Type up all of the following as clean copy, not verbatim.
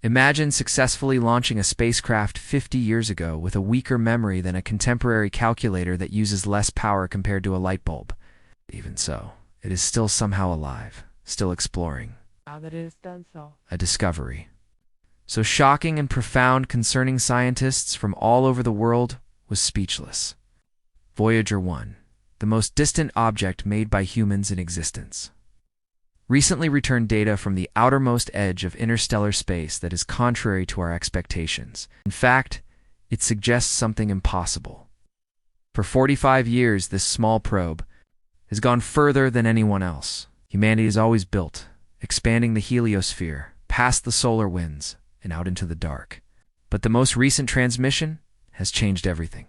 Imagine successfully launching a spacecraft 50 years ago with a weaker memory than a contemporary calculator that uses less power compared to a light bulb. Even so, it is still somehow alive, still exploring. Now that it is done so. A discovery so shocking and profound concerning scientists from all over the world was speechless. Voyager 1, the most distant object made by humans in existence, recently returned data from the outermost edge of interstellar space that is contrary to our expectations. In fact, it suggests something impossible. For 45 years, this small probe has gone further than anyone else. Humanity has always built, expanding the heliosphere, past the solar winds, and out into the dark. But the most recent transmission has changed everything.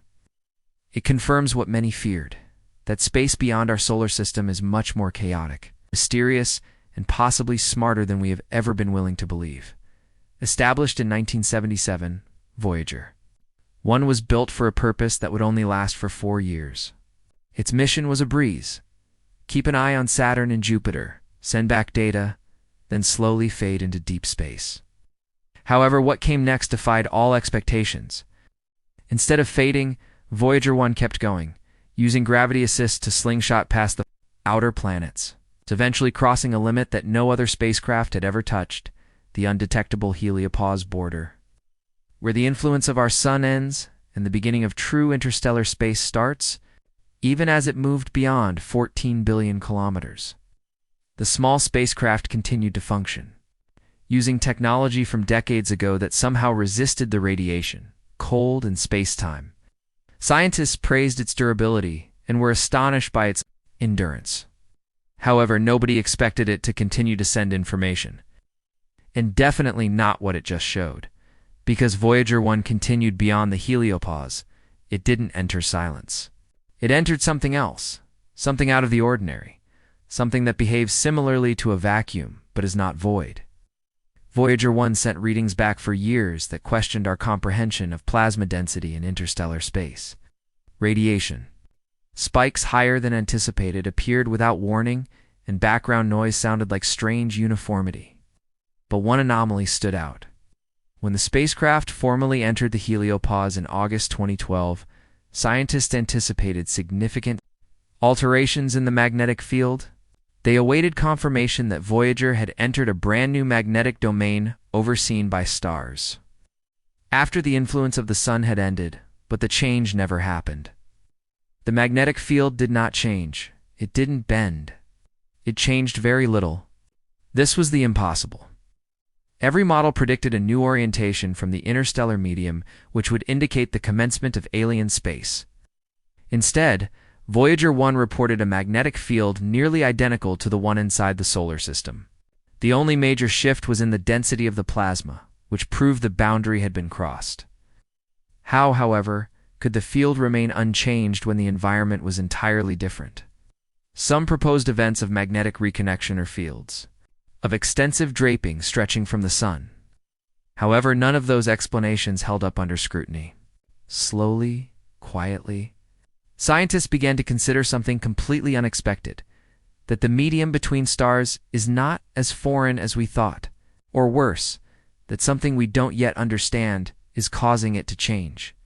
It confirms what many feared, that space beyond our solar system is much more chaotic, mysterious, and possibly smarter than we have ever been willing to believe. Established in 1977, Voyager 1 was built for a purpose that would only last for 4 years. Its mission was a breeze: keep an eye on Saturn and Jupiter, send back data, then slowly fade into deep space. However, what came next defied all expectations. Instead of fading, Voyager 1 kept going, using gravity assist to slingshot past the outer planets, eventually crossing a limit that no other spacecraft had ever touched, the undetectable heliopause border, where the influence of our sun ends and the beginning of true interstellar space starts, even as it moved beyond 14 billion kilometers. The small spacecraft continued to function, using technology from decades ago that somehow resisted the radiation, cold, and space-time. Scientists praised its durability and were astonished by its endurance. However, nobody expected it to continue to send information. And definitely not what it just showed. Because Voyager 1 continued beyond the heliopause, it didn't enter silence. It entered something else, something out of the ordinary, something that behaves similarly to a vacuum but is not void. Voyager 1 sent readings back for years that questioned our comprehension of plasma density in interstellar space. Radiation. Spikes higher than anticipated appeared without warning, and background noise sounded like strange uniformity. But one anomaly stood out. When the spacecraft formally entered the heliopause in August 2012, scientists anticipated significant alterations in the magnetic field. They awaited confirmation that Voyager had entered a brand new magnetic domain overseen by stars. After the influence of the sun had ended, but the change never happened. The magnetic field did not change. It didn't bend. It changed very little. This was the impossible. Every model predicted a new orientation from the interstellar medium, which would indicate the commencement of alien space. Instead, Voyager 1 reported a magnetic field nearly identical to the one inside the solar system. The only major shift was in the density of the plasma, which proved the boundary had been crossed. How, however, could the field remain unchanged when the environment was entirely different? Some proposed events of magnetic reconnection or fields, of extensive draping stretching from the sun. However, none of those explanations held up under scrutiny. Slowly, quietly, scientists began to consider something completely unexpected, that the medium between stars is not as foreign as we thought, or worse, that something we don't yet understand is causing it to change.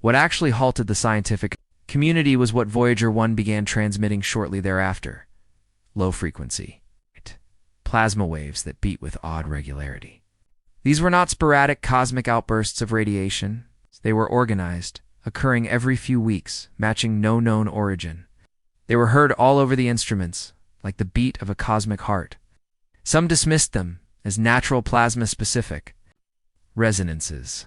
What actually halted the scientific community was what Voyager 1 began transmitting shortly thereafter: low frequency plasma waves that beat with odd regularity. These were not sporadic cosmic outbursts of radiation. They were organized, occurring every few weeks, matching no known origin. They were heard all over the instruments, like the beat of a cosmic heart. Some dismissed them as natural plasma-specific resonances.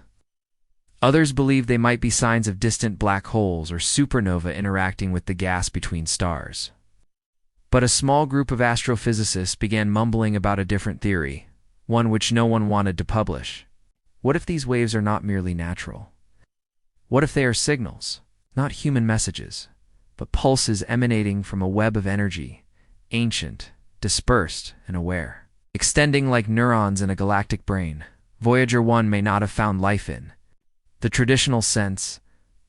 Others believed they might be signs of distant black holes or supernova interacting with the gas between stars. But a small group of astrophysicists began mumbling about a different theory, one which no one wanted to publish. What if these waves are not merely natural? What if they are signals, not human messages, but pulses emanating from a web of energy, ancient, dispersed, and aware, extending like neurons in a galactic brain? Voyager 1 may not have found life in the traditional sense,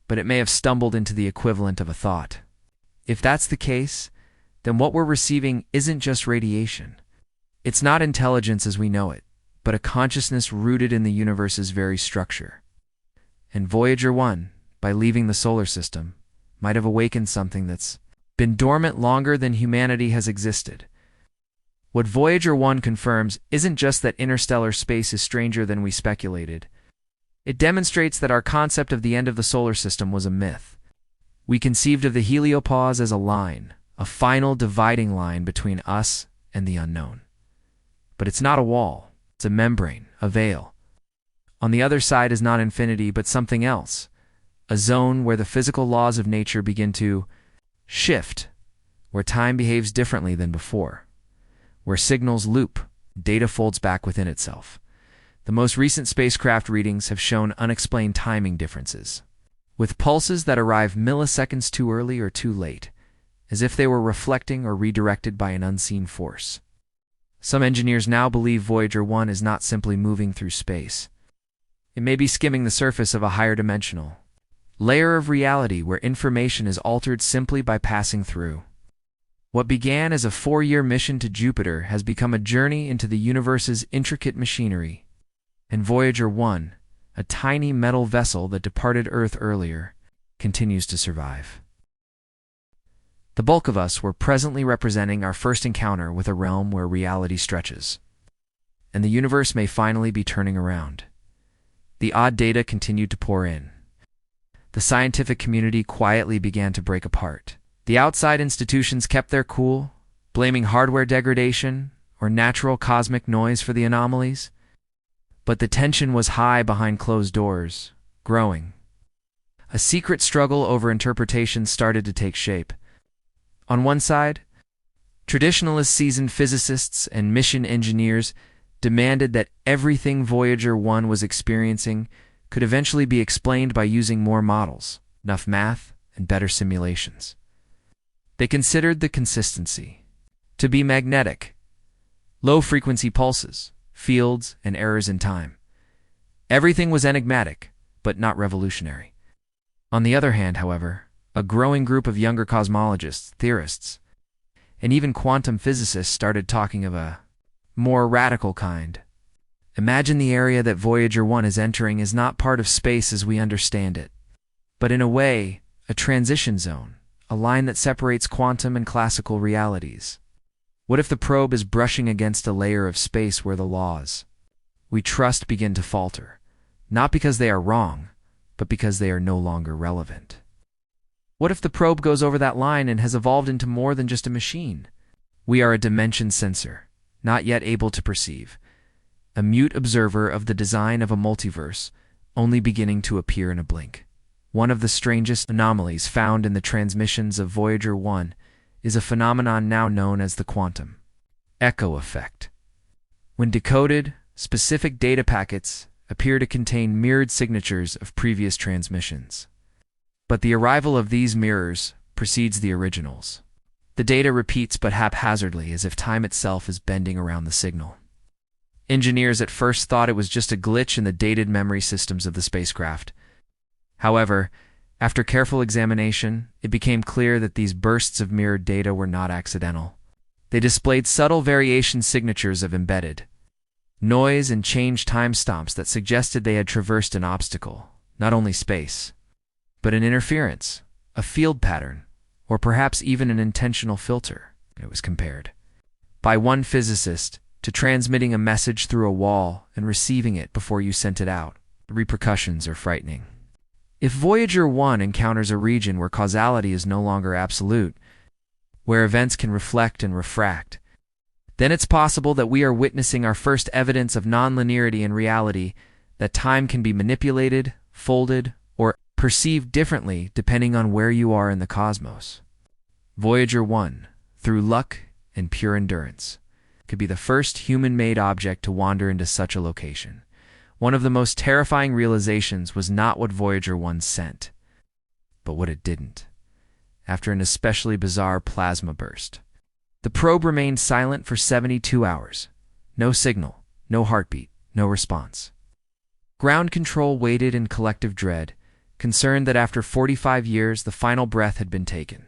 but it may have stumbled into the equivalent of a thought. If that's the case, then what we're receiving isn't just radiation. It's not intelligence as we know it. but a consciousness rooted in the universe's very structure. And Voyager 1, by leaving the solar system, might have awakened something that's been dormant longer than humanity has existed. What Voyager 1 confirms isn't just that interstellar space is stranger than we speculated. It demonstrates that our concept of the end of the solar system was a myth. We conceived of the heliopause as a line, a final dividing line between us and the unknown. But it's not a wall, it's a membrane, a veil. On the other side is not infinity, but something else, a zone where the physical laws of nature begin to shift, where time behaves differently than before, where signals loop, data folds back within itself. The most recent spacecraft readings have shown unexplained timing differences, with pulses that arrive milliseconds too early or too late, as if they were reflecting or redirected by an unseen force. Some engineers now believe Voyager 1 is not simply moving through space. It may be skimming the surface of a higher dimensional layer of reality where information is altered simply by passing through. What began as a 4-year mission to Jupiter has become a journey into the universe's intricate machinery. And Voyager 1, a tiny metal vessel that departed Earth earlier, continues to survive. The bulk of us were presently representing our first encounter with a realm where reality stretches. And the universe may finally be turning around. The odd data continued to pour in. The scientific community quietly began to break apart. The outside institutions kept their cool, blaming hardware degradation or natural cosmic noise for the anomalies. But the tension was high behind closed doors, growing. A secret struggle over interpretation started to take shape. On one side, traditionalist seasoned physicists and mission engineers demanded that everything Voyager 1 was experiencing could eventually be explained by using more models, enough math, and better simulations. They considered the consistency to be magnetic, low-frequency pulses, fields, and errors in time. Everything was enigmatic, but not revolutionary. On the other hand, however, a growing group of younger cosmologists, theorists, and even quantum physicists started talking of a more radical kind. Imagine the area that Voyager 1 is entering is not part of space as we understand it, but in a way, a transition zone, a line that separates quantum and classical realities. What if the probe is brushing against a layer of space where the laws we trust begin to falter, not because they are wrong, but because they are no longer relevant? What if the probe goes over that line and has evolved into more than just a machine? We are a dimension sensor, not yet able to perceive, a mute observer of the design of a multiverse, only beginning to appear in a blink. One of the strangest anomalies found in the transmissions of Voyager 1 is a phenomenon now known as the quantum echo effect. When decoded, specific data packets appear to contain mirrored signatures of previous transmissions. But the arrival of these mirrors precedes the originals. The data repeats but haphazardly, as if time itself is bending around the signal. Engineers at first thought it was just a glitch in the dated memory systems of the spacecraft. However, after careful examination, it became clear that these bursts of mirrored data were not accidental. They displayed subtle variation signatures of embedded noise and changed timestamps that suggested they had traversed an obstacle, not only space, but an interference, a field pattern, or perhaps even an intentional filter, it was compared by one physicist to transmitting a message through a wall and receiving it before you sent it out. The repercussions are frightening. If Voyager 1 encounters a region where causality is no longer absolute, where events can reflect and refract, then it's possible that we are witnessing our first evidence of nonlinearity in reality, that time can be manipulated, folded, or perceived differently depending on where you are in the cosmos. Voyager 1, through luck and pure endurance, could be the first human-made object to wander into such a location. One of the most terrifying realizations was not what Voyager 1 sent, but what it didn't. After an especially bizarre plasma burst, the probe remained silent for 72 hours. No signal, no heartbeat, no response. Ground control waited in collective dread, concerned that after 45 years the final breath had been taken.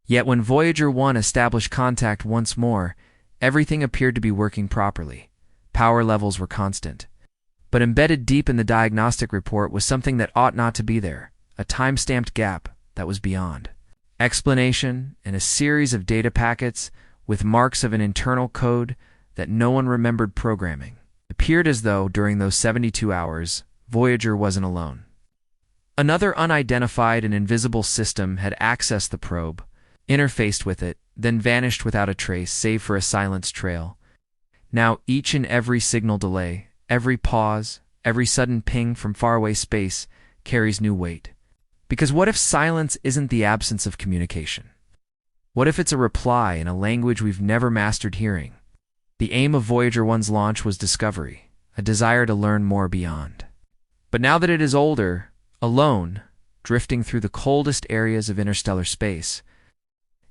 Yet when Voyager 1 established contact once more, everything appeared to be working properly. Power levels were constant. But embedded deep in the diagnostic report was something that ought not to be there, a time-stamped gap that was beyond explanation and a series of data packets with marks of an internal code that no one remembered programming. It appeared as though, during those 72 hours, Voyager wasn't alone. Another unidentified and invisible system had accessed the probe, interfaced with it, then vanished without a trace save for a silence trail. Now each and every signal delay, every pause, every sudden ping from faraway space carries new weight. Because what if silence isn't the absence of communication? What if it's a reply in a language we've never mastered hearing? The aim of Voyager 1's launch was discovery, a desire to learn more beyond. But now that it is older, alone, drifting through the coldest areas of interstellar space,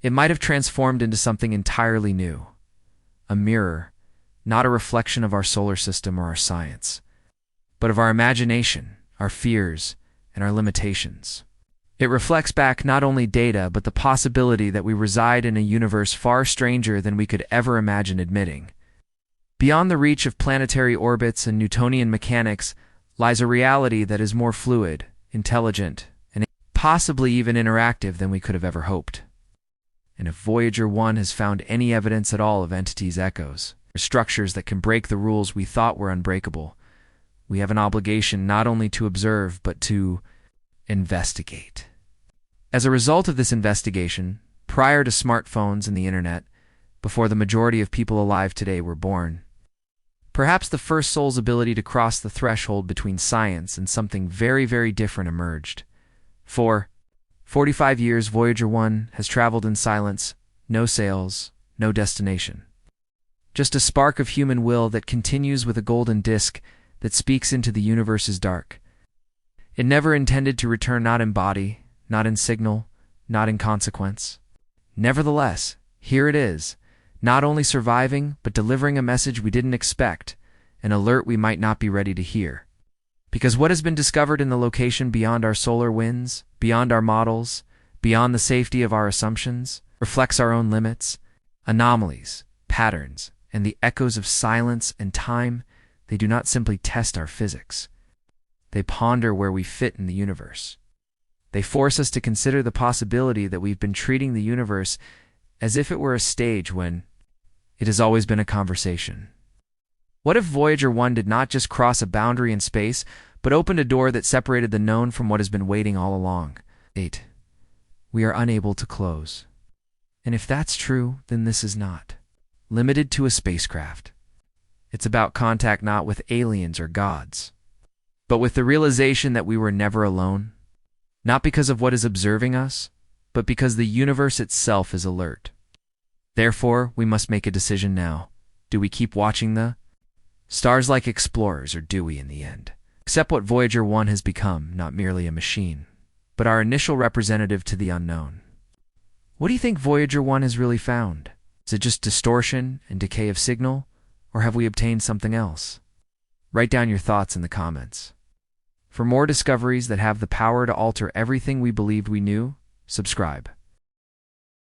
it might have transformed into something entirely new. A mirror, not a reflection of our solar system or our science, but of our imagination, our fears, and our limitations. It reflects back not only data, but the possibility that we reside in a universe far stranger than we could ever imagine admitting. Beyond the reach of planetary orbits and Newtonian mechanics lies a reality that is more fluid, intelligent, and possibly even interactive than we could have ever hoped. And if Voyager 1 has found any evidence at all of entities' echoes, or structures that can break the rules we thought were unbreakable, we have an obligation not only to observe, but to investigate. As a result of this investigation, prior to smartphones and the internet, before the majority of people alive today were born, perhaps the first soul's ability to cross the threshold between science and something very, very different emerged. For 45 years, Voyager 1 has traveled in silence, no sails, no destination. Just a spark of human will that continues with a golden disk that speaks into the universe's dark. It never intended to return, not in body, not in signal, not in consequence. Nevertheless, here it is, not only surviving, but delivering a message we didn't expect, an alert we might not be ready to hear. Because what has been discovered in the location beyond our solar winds, beyond our models, beyond the safety of our assumptions, reflects our own limits, anomalies, patterns, and the echoes of silence and time. They do not simply test our physics. They ponder where we fit in the universe. They force us to consider the possibility that we've been treating the universe as if it were a stage when it has always been a conversation. What if Voyager 1 did not just cross a boundary in space, but opened a door that separated the known from what has been waiting all along? 8. We are unable to close. And if that's true, then this is not limited to a spacecraft. It's about contact not with aliens or gods, but with the realization that we were never alone, not because of what is observing us, but because the universe itself is alert. Therefore, we must make a decision now. Do we keep watching the stars like explorers, or do we, in the end, accept what Voyager 1 has become, not merely a machine, but our initial representative to the unknown? What do you think Voyager 1 has really found? Is it just distortion and decay of signal, or have we obtained something else? Write down your thoughts in the comments. For more discoveries that have the power to alter everything we believed we knew, subscribe.